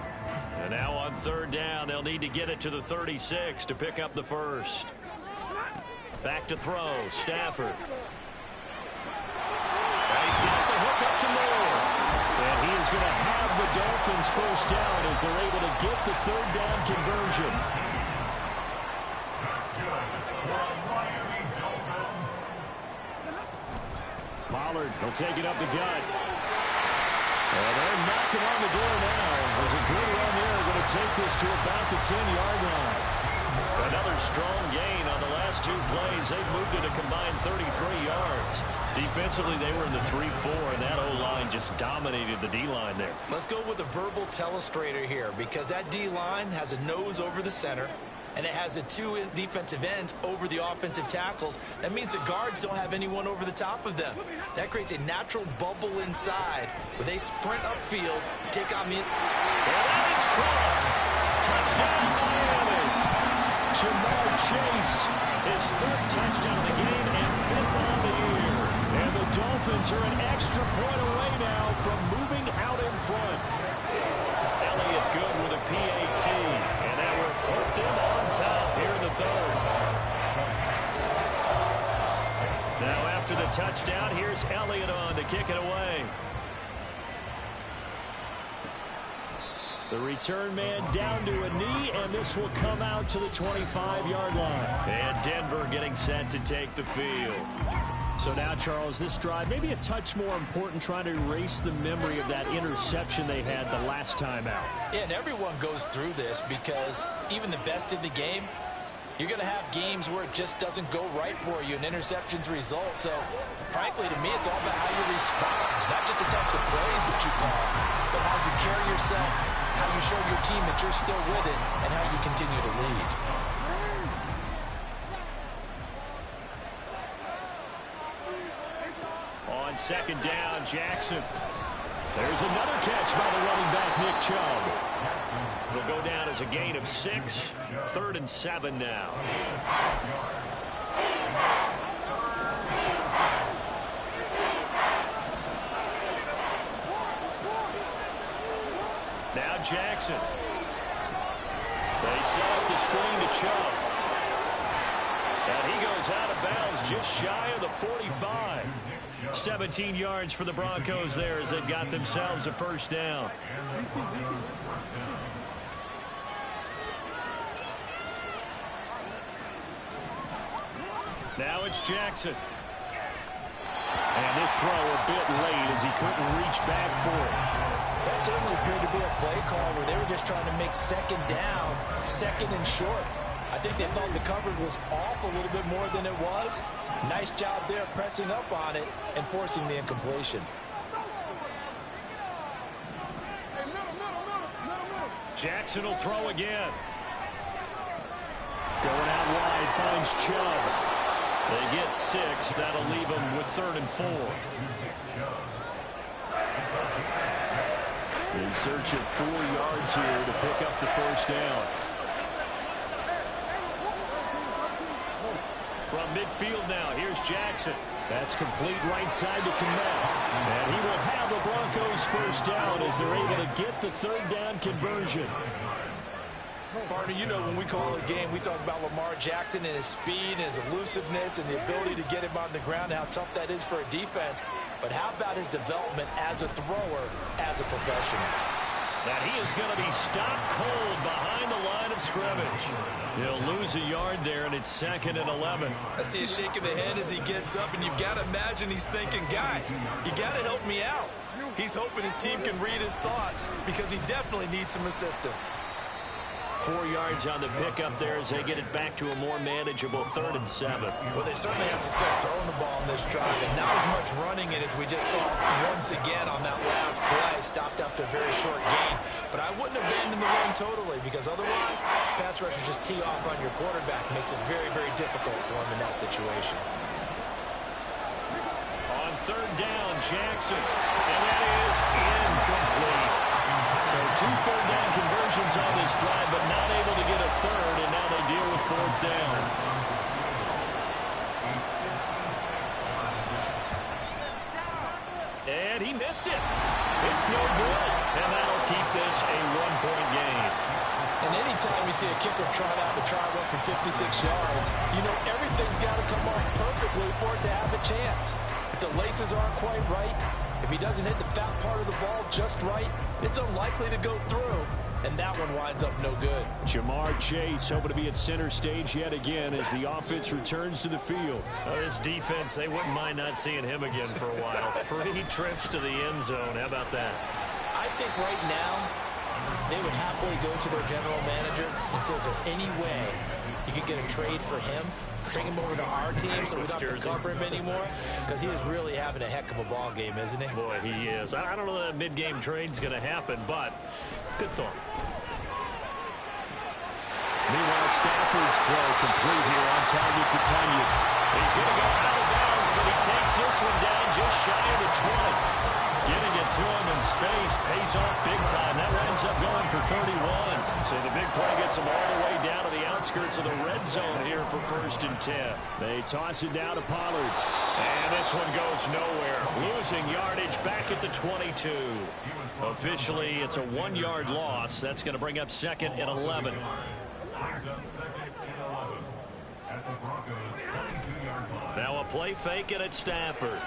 Speaker 5: And now on 3rd down, they'll need to get it to the 36 to pick up the 1st. Back to throw, Stafford. He's got the hook up to Moore. And he is going to have the Dolphins 1st down as they're able to get the 3rd down conversion. Pollard will take it up the gut. And they're knocking on the door now. There's a good run there. Going to take this to about the 10-yard line. Another strong gain on the last 2 plays. They've moved it a combined 33 yards. Defensively, they were in the 3-4, and that O-line just dominated the D-line there.
Speaker 6: Let's go with a verbal telestrator here because that D-line has a nose over the center, and it has the 2 defensive ends over the offensive tackles. That means the guards don't have anyone over the top of them. That creates a natural bubble inside where they sprint upfield, take on the...
Speaker 5: And that is caught. Touchdown, Miami. Jamar Chase, his 3rd touchdown of the game and 5th on the year. And the Dolphins are an extra point away now from moving out in front. Elliott good with a PAT. And that will put them on top here in the 3rd. Now after the touchdown, here's Elliott on to kick it away. The return man down to a knee, and this will come out to the 25-yard line. And Denver getting set to take the field. So now, Charles, this drive maybe a touch more important, trying to erase the memory of that interception they had the last time out.
Speaker 7: Yeah, and everyone goes through this because even the best in the game, you're going to have games where it just doesn't go right for you and interceptions result. So, frankly, to me, it's all about how you respond, not just the types of plays that you call, but how you carry yourself, how you show your team that you're still with it, and how you continue to lead.
Speaker 5: On second down, Jackson. There's another catch by the running back, Nick Chubb. It'll go down as a gain of 6. 3rd and 7 now. Now Jackson. They set up the screen to Chubb. And he goes out of bounds just shy of the 45. 17 yards for the Broncos there as they've got themselves a 1st down. Now it's Jackson. And this throw a bit late as he couldn't reach back for it.
Speaker 7: That certainly appeared to be a play call where they were just trying to make second down, 2nd and short. I think they thought the coverage was off a little bit more than it was. Nice job there pressing up on it and forcing the incompletion.
Speaker 5: Jackson will throw again. finds Chubb. They get 6. That'll leave them with 3rd and 4. In search of 4 yards here to pick up the first down. From midfield now, here's Jackson. That's complete right side to Kmet. And he will have the Broncos first down as they're able to get the 3rd down conversion.
Speaker 7: Partner, you know when we call a game, we talk about Lamar Jackson and his speed and his elusiveness and the ability to get him on the ground and how tough that is for a defense. But how about his development as a thrower, as a professional?
Speaker 5: That he is going to be stopped cold behind the line of scrimmage. He'll lose a yard there, and it's 2nd and 11.
Speaker 6: I see a shake of the head as he gets up, and you've got to imagine he's thinking, guys, you got to help me out. He's hoping his team can read his thoughts because he definitely needs some assistance.
Speaker 5: 4 yards on the pickup there as they get it back to a more manageable 3rd and 7.
Speaker 6: Well, they certainly had success throwing the ball in this drive, and not as much running it as we just saw once again on that last play. Stopped after a very short gain. But I wouldn't abandon the run totally because otherwise, pass rushers just tee off on your quarterback. Makes it very, very difficult for him in that situation.
Speaker 5: On 3rd down, Jackson. And that is incomplete. So 2 3rd down conversions on this drive, but not able to get a 3rd, and now they deal with 4th down. And he missed it. It's no good, and that'll keep this a 1-point game.
Speaker 7: And anytime you see a kicker trot out to try and run for 56 yards, you know everything's got to come off perfectly for it to have a chance. If the laces aren't quite right, if he doesn't hit the fat part of the ball just right, it's unlikely to go through, and that one winds up no good.
Speaker 5: Jamar Chase hoping to be at center stage yet again as the offense returns to the field. This defense, they wouldn't mind not seeing him again for a while. 3 trips to the end zone. How about that?
Speaker 7: I think right now they would happily go to their general manager and say, is there any way you could get a trade for him? Bring him over to our team so we don't have to cover him anymore? Because he is really having a heck of a ball game, isn't he?
Speaker 5: Boy, he is. I don't know that mid-game trade's going to happen, but good thought. Meanwhile, Stafford's throw complete here on target to Tunyon. He's going to go out of bounds, but he takes this one down just shy of the 20. Getting it to him in space pays off big time. That winds up going for 31. So the big play gets him all the way down to the outskirts of the red zone here for 1st and 10. They toss it down to Pollard. And this one goes nowhere. Losing yardage back at the 22. Officially, it's a 1-yard loss. That's going to bring up 2nd and 11. Now a play fake and it's Stafford.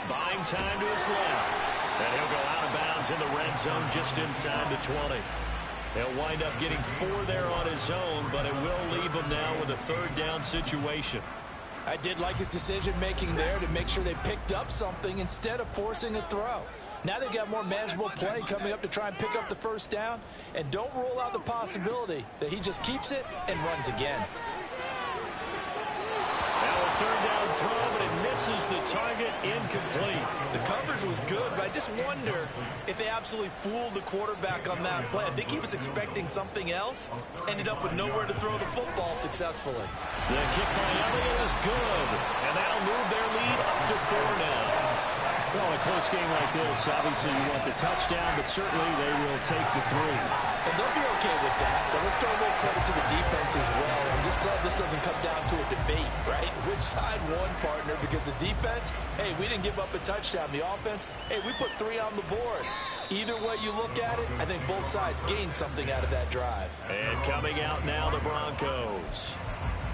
Speaker 5: Buying time to his left. And he'll go out of bounds in the red zone just inside the 20. He'll wind up getting 4 there on his own, but it will leave him now with a 3rd down situation.
Speaker 7: I did like his decision-making there to make sure they picked up something instead of forcing a throw. Now they've got more manageable play coming up to try and pick up the first down, and don't rule out the possibility that he just keeps it and runs again.
Speaker 5: Now a 3rd down throw, but it misses the target, incomplete.
Speaker 6: The coverage was good, but I just wonder if they absolutely fooled the quarterback on that play. I think he was expecting something else, ended up with nowhere to throw the football successfully.
Speaker 5: The kick by Elliott is good, and that'll move their lead up to 4 now. Well, in a close game like this, obviously you want the touchdown, but certainly they will take the 3.
Speaker 7: And they'll be okay with that, but let's throw a little credit to the defense as well. I'm just glad this doesn't come down to a debate, right? Which side won, partner? Because the defense, hey, we didn't give up a touchdown. The offense, hey, we put 3 on the board. Either way you look at it, I think both sides gained something out of that drive.
Speaker 5: And coming out now, the Broncos.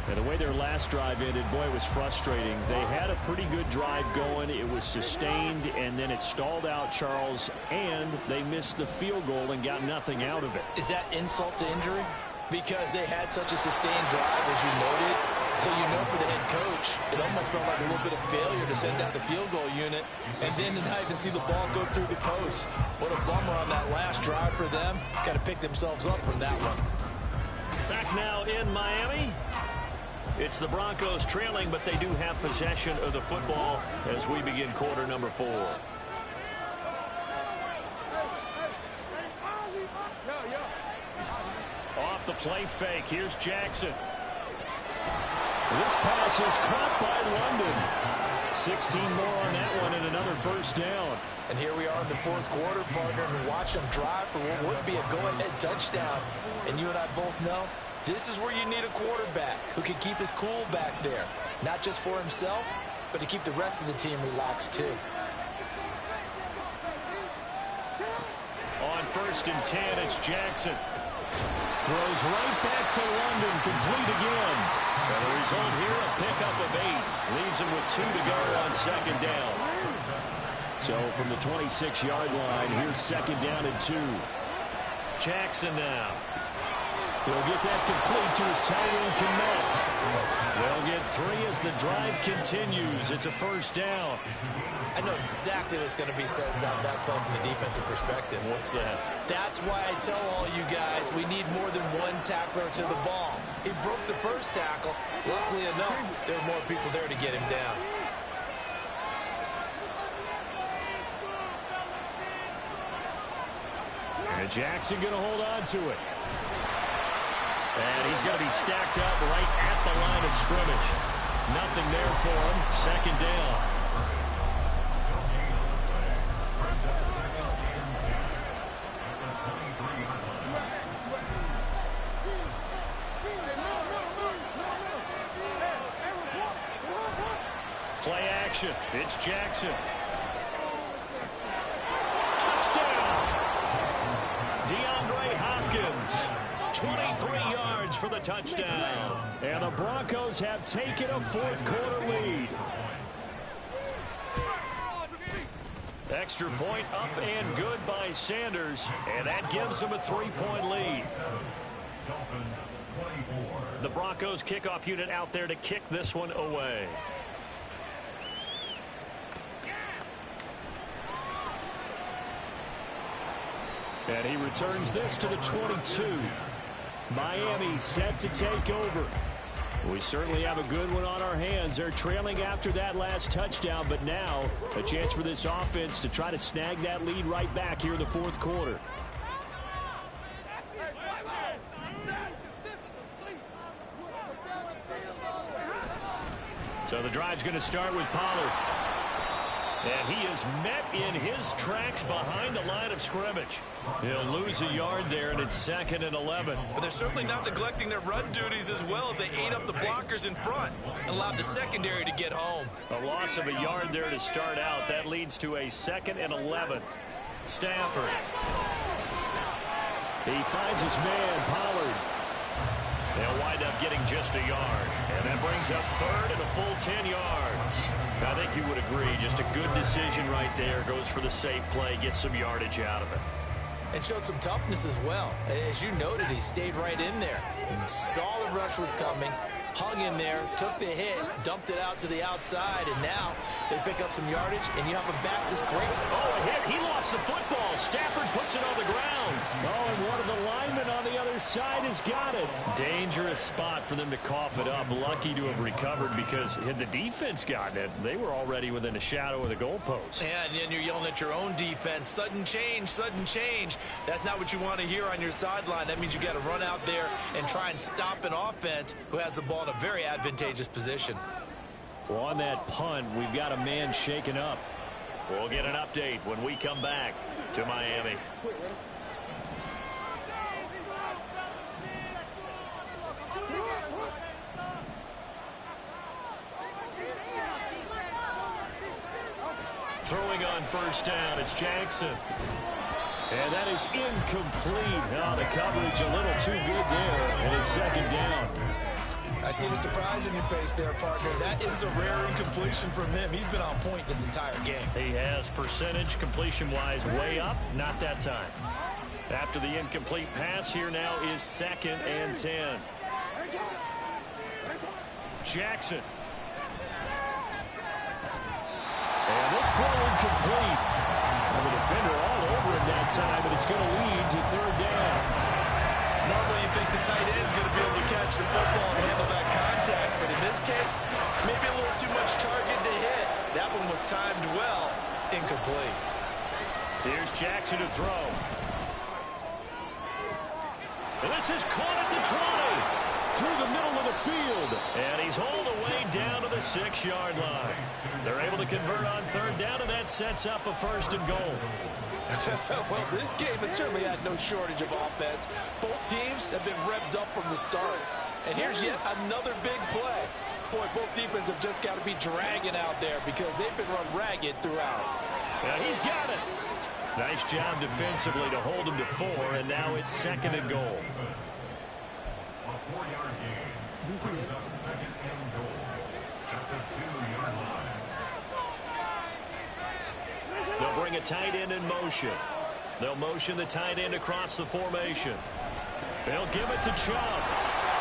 Speaker 5: And the way their last drive ended, boy, it was frustrating. They had a pretty good drive going. It was sustained, and then it stalled out, Charles, and they missed the field goal and got nothing out of it.
Speaker 7: Is that insult to injury? Because they had such a sustained drive, as you noted. So you know for the head coach, it almost felt like a little bit of failure to send out the field goal unit, and then to not even see the ball go through the post. What a bummer on that last drive for them. Got to pick themselves up from that one.
Speaker 5: Back now in Miami. It's the Broncos trailing, but they do have possession of the football as we begin quarter number 4. Off off the play fake. Here's Jackson. This pass is caught by London. 16 more on that one and another first down.
Speaker 6: And here we are in the fourth quarter, partner, and watch them drive for what would be a go-ahead touchdown. And you and I both know this is where you need a quarterback who can keep his cool back there. Not just for himself, but to keep the rest of the team relaxed too.
Speaker 5: On 1st and 10, it's Jackson. Throws right back to London, complete again. And the result here, a pickup of 8. Leaves him with 2 to go on 2nd down. So from the 26-yard line, here's 2nd down and 2. Jackson now. He'll get that complete to his tight end, Kmet. They'll get 3 as the drive continues. It's a first down.
Speaker 6: I know exactly what's going to be said about that play from the defensive perspective.
Speaker 5: What's that?
Speaker 6: That's why I tell all you guys we need more than one tackler to the ball. He broke the first tackle. Luckily enough, there were more people there to get him down.
Speaker 5: And Jackson going to hold on to it. And he's going to be stacked up right at the line of scrimmage. Nothing there for him. 2nd down. Play action. It's Jackson. Touchdown. DeAndre Hopkins. 23 yards for the touchdown. And the Broncos have taken a fourth quarter lead. Extra point up and good by Sanders. And that gives them a 3-point lead. The Broncos kickoff unit out there to kick this one away. And he returns this to the 22. Miami set to take over. We certainly have a good one on our hands. They're trailing after that last touchdown, but now a chance for this offense to try to snag that lead right back here in the fourth quarter. So the drive's going to start with Pollard. And he is met in his tracks behind the line of scrimmage. He'll lose a yard there, and it's 2nd and 11.
Speaker 9: But they're certainly not neglecting their run duties as well as they ate up the blockers in front and allowed the secondary to get home.
Speaker 5: A loss of a yard there to start out. That leads to a 2nd and 11. Stafford. He finds his man, Pollard. They'll wind up getting just a yard. And that brings up 3rd and a full 10 yards. I think you would agree, just a good decision right there. Goes for the safe play, gets some yardage out of it.
Speaker 6: And showed some toughness as well. As you noted, he stayed right in there. Saw the rush was coming, hung in there, took the hit, dumped it out to the outside, and now they pick up some yardage, and you have a back that's great.
Speaker 5: Oh, a hit. He lost the football. Stafford puts it on the ground. Oh, and one of the linemen on the other side has got it. Dangerous spot for them to cough it up. Lucky to have recovered because had the defense gotten it, they were already within a shadow of the goalpost.
Speaker 9: Yeah, and then you're yelling at your own defense. Sudden change, sudden change. That's not what you want to hear on your sideline. That means you got to run out there and try and stop an offense who has the ball in a very advantageous position.
Speaker 5: Well, on that punt, we've got a man shaken up. We'll get an update when we come back to Miami. Throwing on 1st down, it's Jackson. And that is incomplete. Oh, the coverage a little too good there, and it's 2nd down.
Speaker 6: I see the surprise in your face there, partner. That is a rare incompletion from him. He's been on point this entire game.
Speaker 5: He has percentage completion-wise way up. Not that time. After the incomplete pass, here now is 2nd and 10. Jackson. And this throw incomplete. And the defender all over him that time, but it's going to lead to 3rd down.
Speaker 9: Normally you think the tight end's going to be able to catch the football and handle that contact, but in this case, maybe a little too much target to hit. That one was timed well. Incomplete.
Speaker 5: Here's Jackson to throw. And this is caught at the 20. Through the middle of the field. And he's hauled away down to the 6-yard line. They're able to convert on third down, and that sets up a first and goal.
Speaker 7: Well, this game has certainly had no shortage of offense. Both teams have been revved up from the start. And here's yet another big play. Boy, both defenses have just got to be dragging out there because they've been run ragged throughout.
Speaker 5: Yeah, he's got it. Nice job defensively to hold him to 4, and now it's second and goal.
Speaker 10: A 4-yard gain. Brings up second and goal at the 2-yard line.
Speaker 5: They'll bring a tight end in motion. They'll motion the tight end across the formation. They'll give it to Chubb.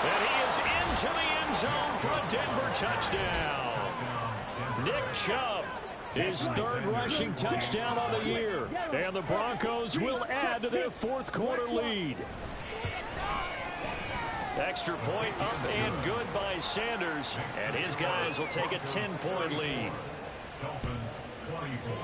Speaker 5: And he is into the end zone for a Denver touchdown. Nick Chubb, his third rushing touchdown on the year. And the Broncos will add to their fourth-quarter lead. Extra point up and good by Sanders. And his guys will take a 10-point lead.
Speaker 10: Dolphins 24.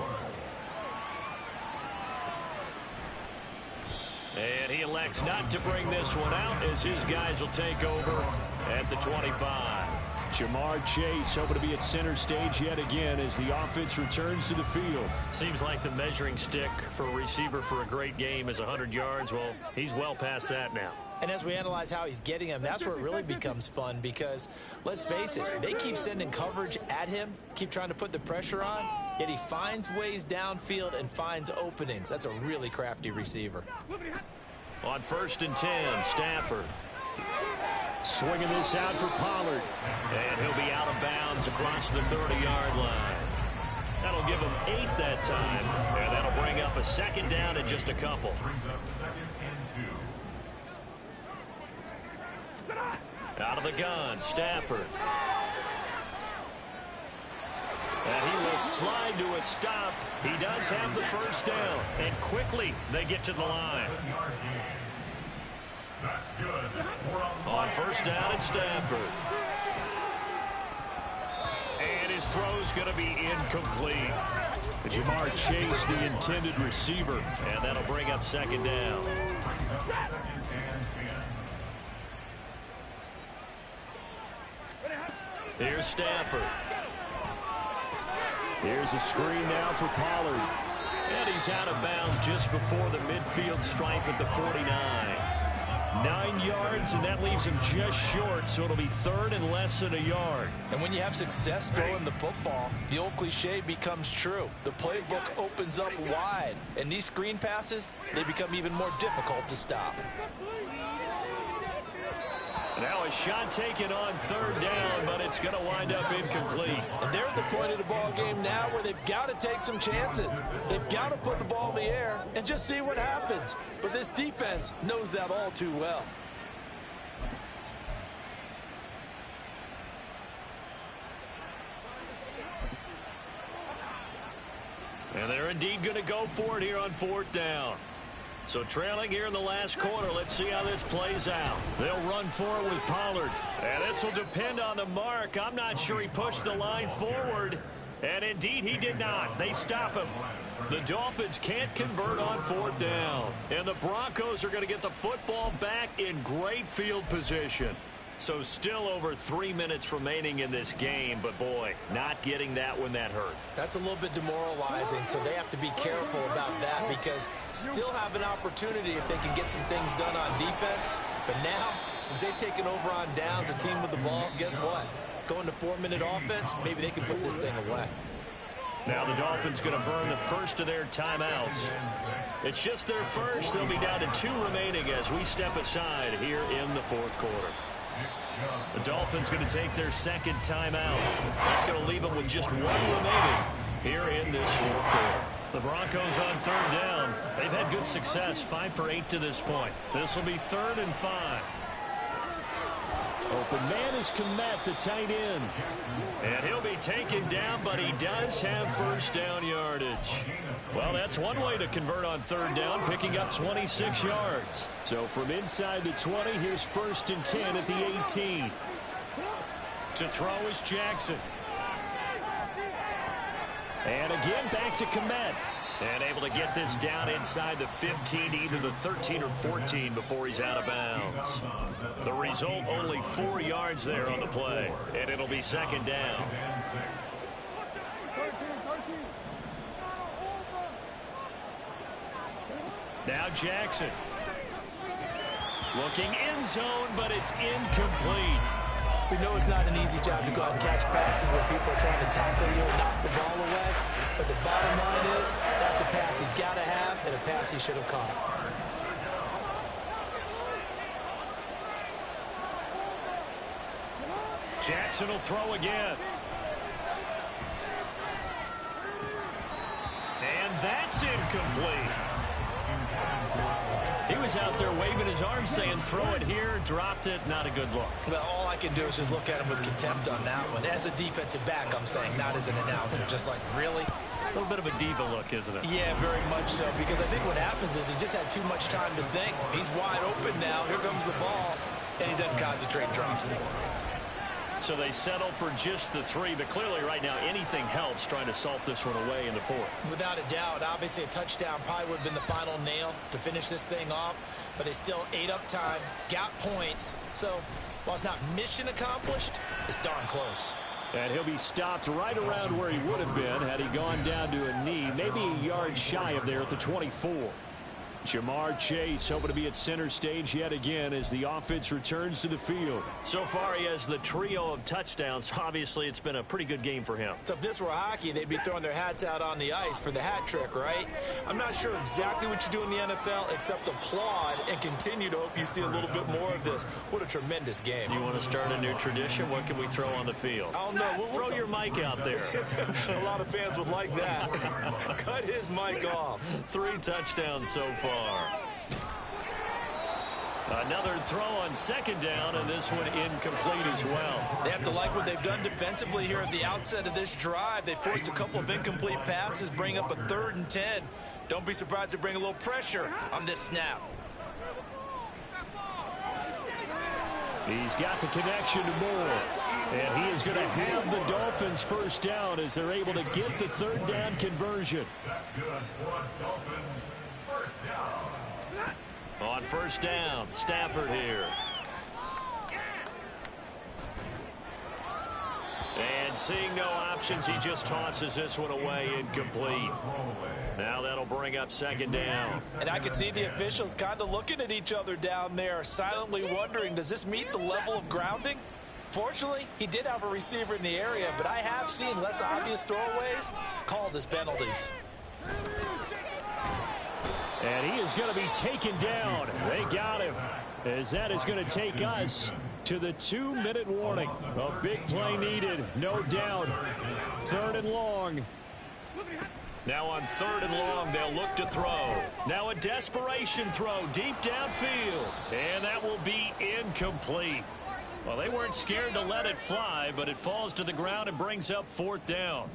Speaker 5: And he elects not to bring this one out as his guys will take over at the 25.
Speaker 7: Jamar Chase hoping to be at center stage yet again as the offense returns to the field.
Speaker 5: Seems like the measuring stick for a receiver for a great game is 100 yards. Well, he's well past that now.
Speaker 6: And as we analyze how he's getting him, that's where it really becomes fun because, let's face it, they keep sending coverage at him, keep trying to put the pressure on, yet he finds ways downfield and finds openings. That's a really crafty receiver.
Speaker 5: On 1st and 10, Stafford.
Speaker 7: Swinging this out for Pollard.
Speaker 5: And he'll be out of bounds across the 30-yard line. That'll give him 8 that time. And that'll bring up a second down and just a couple.
Speaker 10: Brings up second and 2.
Speaker 5: Out of the gun, Stafford. And he will slide to a stop. He does have the first down. And quickly, they get to the line.
Speaker 10: That's good.
Speaker 5: On first down, it's Stafford. And his throw's going to be incomplete.
Speaker 7: Jamar Chase, the intended receiver.
Speaker 5: And that'll bring up second down. Here's Stafford.
Speaker 7: Here's a screen now for Pollard.
Speaker 5: And he's out of bounds just before the midfield stripe at the 49. 9 yards, and that leaves him just short, so it'll be third and less than a yard.
Speaker 7: And when you have success throwing the football, the old cliche becomes true. The playbook opens up wide, and these screen passes, they become even more difficult to stop.
Speaker 5: Now a shot taken on third down, but it's going to wind up incomplete.
Speaker 7: And they're at the point of the ball game now where they've got to take some chances. They've got to put the ball in the air and just see what happens. But this defense knows that all too well.
Speaker 5: And they're indeed going to go for it here on fourth down. So trailing here in the last quarter, let's see how this plays out. They'll run for it with Pollard. And this will depend on the mark. I'm not sure he pushed the line forward. And indeed, he did not. They stop him. The Dolphins can't convert on fourth down. And the Broncos are going to get the football back in great field position. So still over 3 minutes remaining in this game, but boy, not getting that when that hurt.
Speaker 6: That's a little bit demoralizing, so they have to be careful about that because still have an opportunity if they can get some things done on defense. But now, since they've taken over on downs, a team with the ball, guess what? Going to 4-minute offense, maybe they can put this thing away.
Speaker 5: Now the Dolphins going to burn the first of their timeouts. It's just their first. They'll be down to 2 remaining as we step aside here in the fourth quarter. The Dolphins going to take their second timeout. That's going to leave them with just 1 remaining here in this fourth quarter. The Broncos on third down. They've had good success, 5 for 8 to this point. This will be 3rd and 5.
Speaker 7: Open man is Kmet, the tight end.
Speaker 5: And he'll be taken down, but he does have first down yardage. Well, that's one way to convert on third down, picking up 26 yards.
Speaker 7: So from inside the 20, here's 1st and 10 at the 18.
Speaker 5: To throw is Jackson.
Speaker 7: And again, back to Kmet.
Speaker 5: And able to get this down inside the 15, either the 13 or 14 before he's out of bounds. The result, only 4 yards there on the play. And it'll be second down. Now Jackson. Looking end zone, but it's incomplete.
Speaker 6: We know it's not an easy job to go out and catch passes where people are trying to tackle you and knock the ball away. But the bottom line is, that's a pass he's got to have and a pass he should have caught.
Speaker 5: Jackson will throw again. And that's incomplete. He was out there waving his arms saying, throw it here, dropped it, not a good look.
Speaker 6: Well, all I can do is just look at him with contempt on that one. As a defensive back, I'm saying, not as an announcer. Just like, really?
Speaker 5: A little bit of a diva look, isn't it?
Speaker 6: Yeah, very much so, because I think what happens is he just had too much time to think. He's wide open now. Here comes the ball, and he doesn't concentrate and drops it.
Speaker 5: So they settle for just the 3, but clearly right now anything helps trying to salt this one away in the 4th.
Speaker 6: Without a doubt, obviously a touchdown probably would have been the final nail to finish this thing off, but it still ate up time, got points. So while it's not mission accomplished, it's darn close.
Speaker 5: And he'll be stopped right around where he would have been had he gone down to a knee, maybe a yard shy of there at the 24. Jamar Chase hoping to be at center stage yet again as the offense returns to the field. So far, he has the trio of touchdowns. Obviously, it's been a pretty good game for him.
Speaker 6: So if this were hockey, they'd be throwing their hats out on the ice for the hat trick, right? I'm not sure exactly what you do in the NFL except applaud and continue to hope you see a little bit more of this. What a tremendous game.
Speaker 5: You want to start a new tradition? What can we throw on the field?
Speaker 6: I don't know. We'll
Speaker 5: throw your mic out there.
Speaker 6: A lot of fans would like that. Cut his mic off.
Speaker 5: 3 touchdowns so far. Another throw on second down, and this one incomplete as well.
Speaker 6: They have to like what they've done defensively here at the outset of this drive. They forced a couple of incomplete passes, bring up a 3rd and 10. Don't be surprised to bring a little pressure on this snap.
Speaker 5: He's got the connection to Moore. And he is going to have the Dolphins first down as they're able to get the 3rd down conversion.
Speaker 10: That's good for Dolphins. First down.
Speaker 5: On first down, Stafford here. And seeing no options, he just tosses this one away, incomplete. Now that'll bring up second down.
Speaker 7: And I can see the officials kind of looking at each other down there, silently wondering, does this meet the level of grounding? Fortunately, he did have a receiver in the area, but I have seen less obvious throwaways called as penalties.
Speaker 5: And he is going to be taken down. They got him, as that is going to take us to the 2-minute warning. A big play needed, no doubt. 3rd and long. Now on 3rd and long, they'll look to throw. Now a desperation throw deep downfield. And that will be incomplete. Well, they weren't scared to let it fly, but it falls to the ground and brings up 4th down.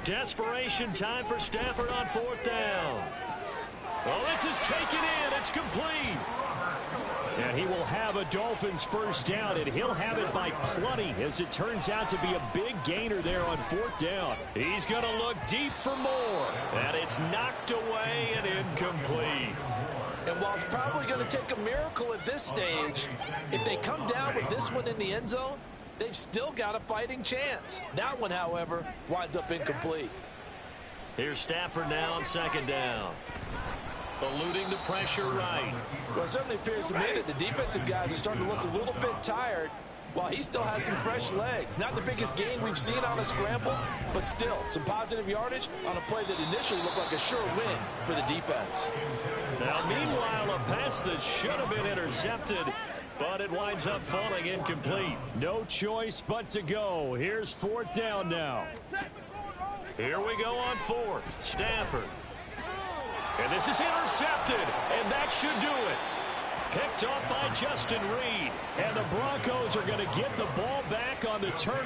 Speaker 5: Desperation time for Stafford on 4th down. Well, this is taken in. It's complete. And he will have a Dolphins first down, and he'll have it by plenty, as it turns out to be a big gainer there on 4th down. He's going to look deep for more, and it's knocked away and incomplete.
Speaker 7: And while it's probably going to take a miracle at this stage, if they come down with this one in the end zone, they've still got a fighting chance. That one, however, winds up incomplete.
Speaker 5: Here's Stafford now on 2nd down. Eluding the pressure right.
Speaker 7: Well, it certainly appears to me that the defensive guys are starting to look a little bit tired while he still has some fresh legs. Not the biggest gain we've seen on a scramble, but still some positive yardage on a play that initially looked like a sure win for the defense.
Speaker 5: Now, meanwhile, a pass that should have been intercepted, but it winds up falling incomplete. No choice but to go. Here's 4th down now. Here we go on 4th. Stafford. And this is intercepted, and that should do it. Picked off by Justin Reed. And the Broncos are going to get the ball back on the turnover.